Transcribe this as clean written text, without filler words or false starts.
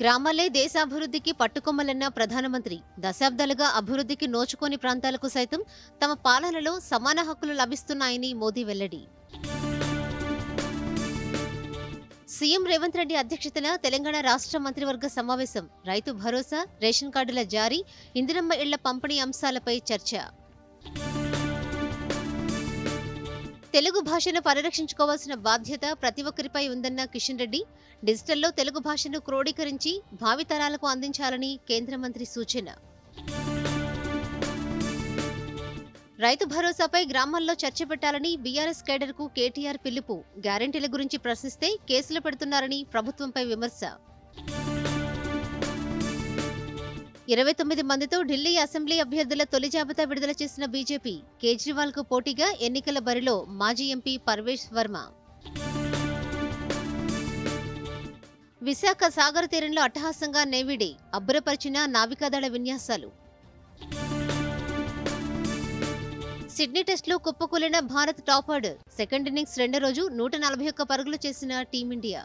గ్రామాలే దేశాభివృద్ధికి పట్టుకొమ్మలన్న ప్రధానమంత్రి దశాబ్దాలుగా అభివృద్ధికి నోచుకోని ప్రాంతాలకు సైతం తమ పాలనలో సమాన హక్కులు లభిస్తున్నాయని మోదీ వెల్లడి. సీఎం రేవంత్ రెడ్డి అధ్యక్షతన తెలంగాణ రాష్ట్ర మంత్రివర్గ సమావేశం. రైతు భరోసా, రేషన్ కార్డుల జారీ, ఇందిరమ్మ ఇళ్ల పంపిణీ అంశాలపై చర్చ. తెలుగు భాషను పరిరక్షించుకోవాల్సిన బాధ్యత ప్రతి ఒక్కరిపై ఉందన్న కిషన్ రెడ్డి. డిజిటల్లో తెలుగు భాషను క్రోడీకరించి భావితరాలకు అందించాలని కేంద్ర మంత్రి సూచన. రైతు భరోసాపై గ్రామాల్లో చర్చ పెట్టాలని బీఆర్ఎస్ కేడర్కు కేటీఆర్ పిలుపు. గ్యారంటీల గురించి ప్రశ్నిస్తే కేసులు పెడుతున్నారని ప్రభుత్వంపై విమర్శ. 29 మందితో ఢిల్లీ అసెంబ్లీ అభ్యర్థుల తొలి జాబితా విడుదల చేసిన బీజేపీ. కేజ్రీవాల్ కు పోటీగా ఎన్నికల బరిలో మాజీ ఎంపీ పర్వేష్ వర్మ. విశాఖ సాగర్ తీరంలో అట్టహాసంగా నేవీడే, అబ్బురపరిచిన నావికాదళ విన్యాసాలు. సిడ్నీ టెస్టులో కుప్పకూలిన Bharat top order. Second innings రెండో రోజు 141 పరుగులు చేసిన టీమిండియా.